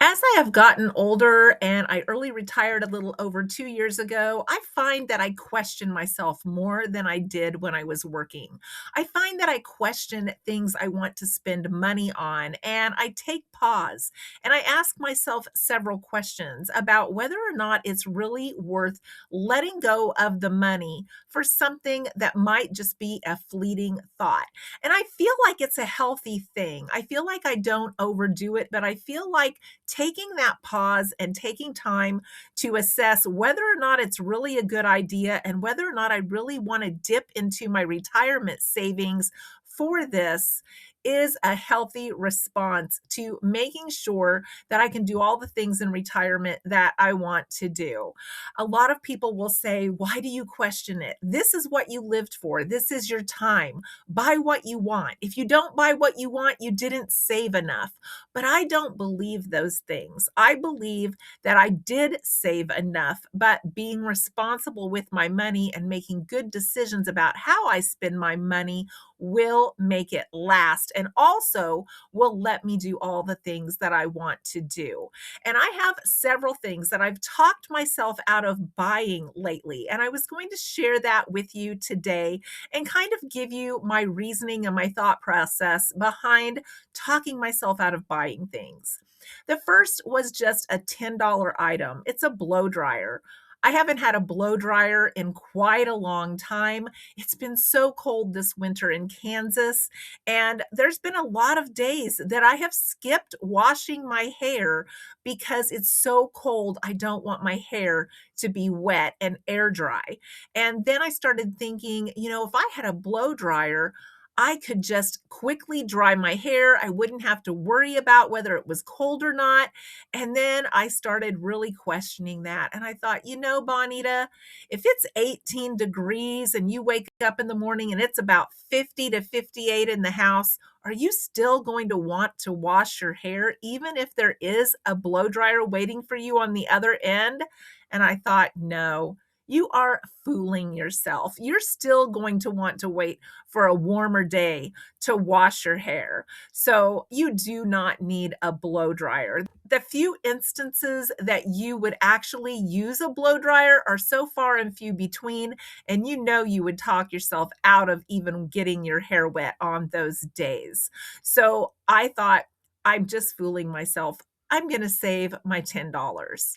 As I have gotten older and I early retired a little over 2 years ago, I find that I question myself more than I did when I was working. I find that I question things I want to spend money on, and I take pause and I ask myself several questions about whether or not it's really worth letting go of the money for something that might just be a fleeting thought. And I feel like it's a healthy thing. I feel like I don't overdo it, but I feel like taking that pause and taking time to assess whether or not it's really a good idea and whether or not I really want to dip into my retirement savings for this is a healthy response to making sure that I can do all the things in retirement that I want to do. A lot of people will say, "Why do you question it? This is what you lived for. This is your time. Buy what you want. If you don't buy what you want, you didn't save enough." But I don't believe those things. I believe that I did save enough, but being responsible with my money and making good decisions about how I spend my money will make it last and also will let me do all the things that I want to do. And I have several things that I've talked myself out of buying lately. And I was going to share that with you today and kind of give you my reasoning and my thought process behind talking myself out of buying things. The first was just a $10 item. It's a blow dryer. I haven't had a blow dryer in quite a long time. It's been so cold this winter in Kansas, and there's been a lot of days that I have skipped washing my hair because it's so cold. I don't want my hair to be wet and air dry. And then I started thinking, if I had a blow dryer, I could just quickly dry my hair. I wouldn't have to worry about whether it was cold or not. And then I started really questioning that. And I thought, Bonita, if it's 18 degrees and you wake up in the morning and it's about 50 to 58 in the house, are you still going to want to wash your hair, even if there is a blow dryer waiting for you on the other end? And I thought, no. You are fooling yourself. You're still going to want to wait for a warmer day to wash your hair. So you do not need a blow dryer. The few instances that you would actually use a blow dryer are so far and few between, and you would talk yourself out of even getting your hair wet on those days. So I thought, I'm just fooling myself. I'm going to save my $10.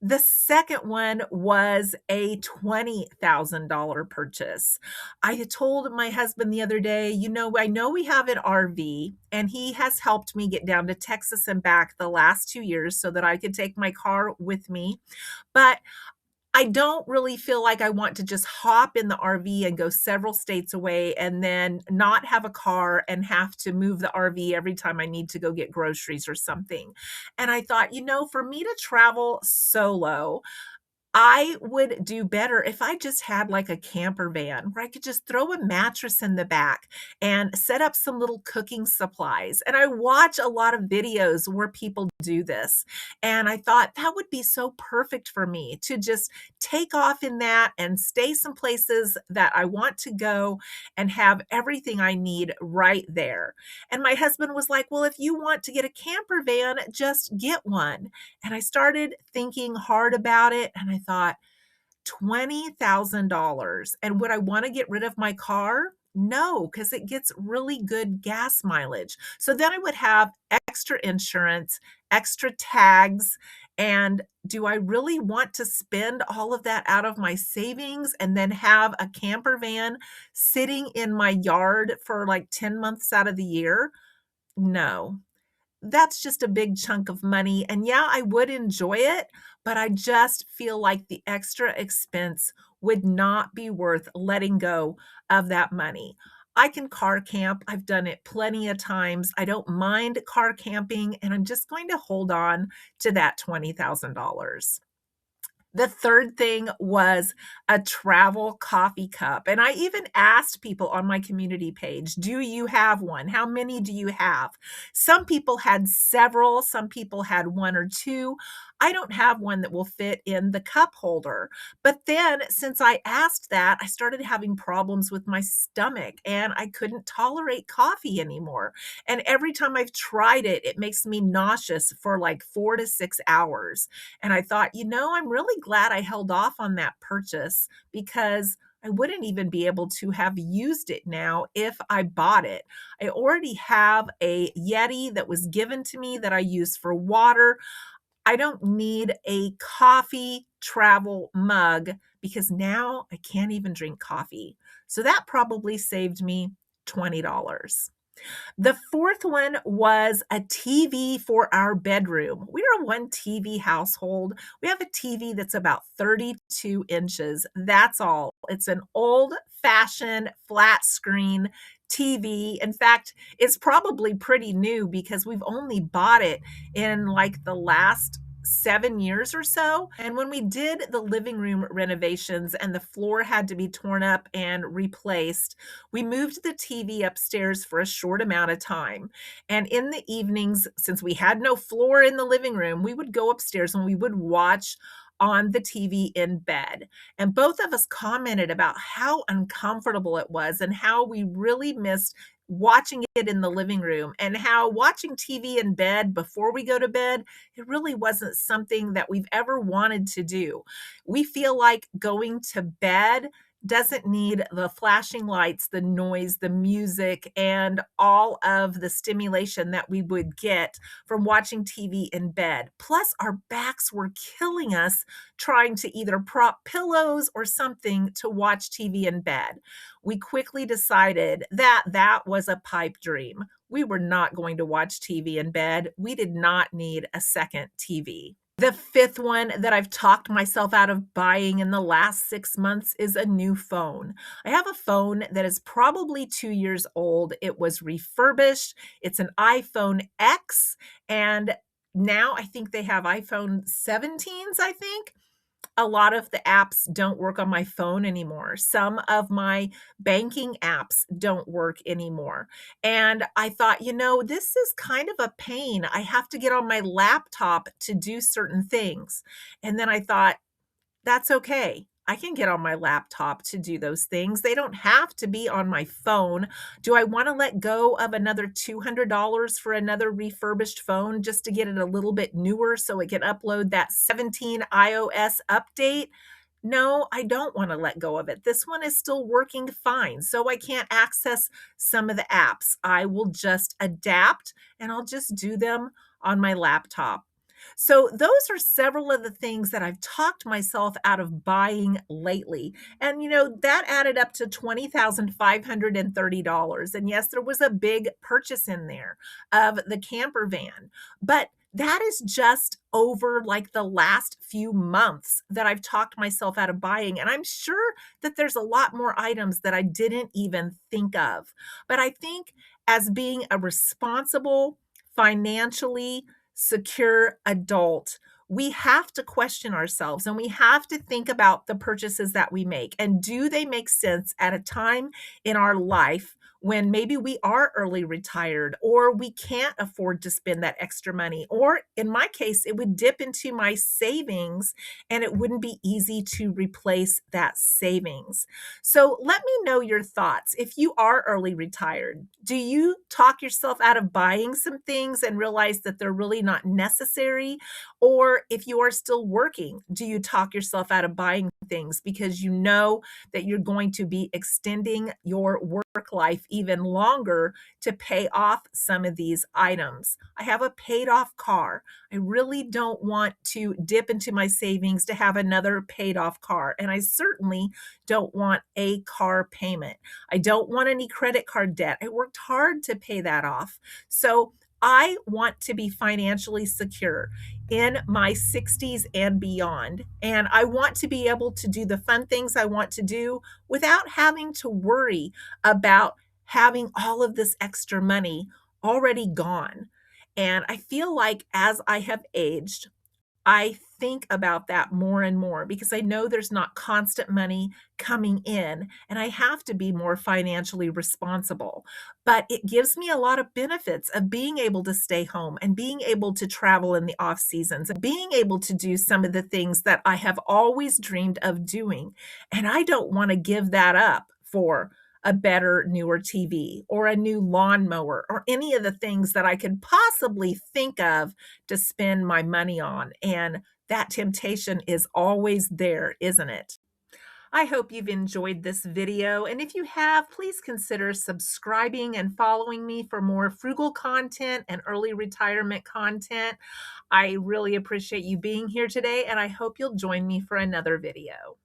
The second one was a $20,000 purchase. I had told my husband the other day, I know we have an RV, and he has helped me get down to Texas and back the last 2 years so that I could take my car with me. But I don't really feel like I want to just hop in the RV and go several states away and then not have a car and have to move the RV every time I need to go get groceries or something. And I thought, for me to travel solo, I would do better if I just had like a camper van where I could just throw a mattress in the back and set up some little cooking supplies. And I watch a lot of videos where people do this. And I thought that would be so perfect for me to just take off in that and stay some places that I want to go and have everything I need right there. And my husband was like, "Well, if you want to get a camper van, just get one." And I started thinking hard about it, and I thought, $20,000. And would I wanna get rid of my car? No, because it gets really good gas mileage. So then I would have extra insurance, extra tags, and do I really want to spend all of that out of my savings and then have a camper van sitting in my yard for, like, 10 months out of the year? No. That's just a big chunk of money, and yeah, I would enjoy it, but I just feel like the extra expense would not be worth letting go of that money. I can car camp, I've done it plenty of times, I don't mind car camping, and I'm just going to hold on to that $20,000. The third thing was a travel coffee cup, and I even asked people on my community page, "Do you have one? How many do you have?" Some people had several, some people had 1 or 2. I don't have one that will fit in the cup holder, but then since I asked that, I started having problems with my stomach, and I couldn't tolerate coffee anymore, and every time I've tried it, it makes me nauseous for, like, 4 to 6 hours. And I thought, I'm really glad I held off on that purchase because I wouldn't even be able to have used it now if I bought it. I already have a Yeti that was given to me that I use for water. I don't need a coffee travel mug because now I can't even drink coffee. So that probably saved me $20. The fourth one was a TV for our bedroom. We are a one TV household. We have a TV that's about 32 inches. That's all. It's an old-fashioned flat screen TV. In fact, it's probably pretty new because we've only bought it in like the last 7 years or so. And when we did the living room renovations and the floor had to be torn up and replaced, we moved the TV upstairs for a short amount of time. And in the evenings, since we had no floor in the living room, we would go upstairs and we would watch on the TV in bed. And both of us commented about how uncomfortable it was and how we really missed watching it in the living room and how watching TV in bed before we go to bed, it really wasn't something that we've ever wanted to do. We feel like going to bed doesn't need the flashing lights, the noise, the music, and all of the stimulation that we would get from watching TV in bed. Plus, our backs were killing us trying to either prop pillows or something to watch TV in bed. We quickly decided that that was a pipe dream. We were not going to watch TV in bed. We did not need a second TV. The fifth one that I've talked myself out of buying in the last 6 months is a new phone. I have a phone that is probably 2 years old. It was refurbished. It's an iPhone X, and now I think they have iPhone 17s, I think. A lot of the apps don't work on my phone anymore. Some of my banking apps don't work anymore. And I thought, this is kind of a pain. I have to get on my laptop to do certain things. And then I thought, that's okay. I can get on my laptop to do those things. They don't have to be on my phone. Do I want to let go of another $200 for another refurbished phone just to get it a little bit newer so it can upload that 17 iOS update? No, I don't want to let go of it. This one is still working fine, so I can't access some of the apps. I will just adapt and I'll just do them on my laptop. So, those are several of the things that I've talked myself out of buying lately. And, that added up to $20,530. And yes, there was a big purchase in there of the camper van. But that is just over like the last few months that I've talked myself out of buying. And I'm sure that there's a lot more items that I didn't even think of. But I think as being a responsible, financially secure adult, we have to question ourselves and we have to think about the purchases that we make. And do they make sense at a time in our life when maybe we are early retired or we can't afford to spend that extra money? Or in my case, it would dip into my savings and it wouldn't be easy to replace that savings. So let me know your thoughts. If you are early retired, do you talk yourself out of buying some things and realize that they're really not necessary? Or if you are still working, do you talk yourself out of buying things because you know that you're going to be extending your work life even longer to pay off some of these items? I have a paid off car. I really don't want to dip into my savings to have another paid off car. And I certainly don't want a car payment. I don't want any credit card debt. I worked hard to pay that off. So I want to be financially secure in my 60s and beyond. And I want to be able to do the fun things I want to do without having to worry about having all of this extra money already gone. And I feel like as I have aged, I think about that more and more because I know there's not constant money coming in and I have to be more financially responsible. But it gives me a lot of benefits of being able to stay home and being able to travel in the off seasons and being able to do some of the things that I have always dreamed of doing. And I don't want to give that up for a better, newer TV or a new lawnmower or any of the things that I could possibly think of to spend my money on. And that temptation is always there, isn't it? I hope you've enjoyed this video, and if you have, please consider subscribing and following me for more frugal content and early retirement content. I really appreciate you being here today, and I hope you'll join me for another video.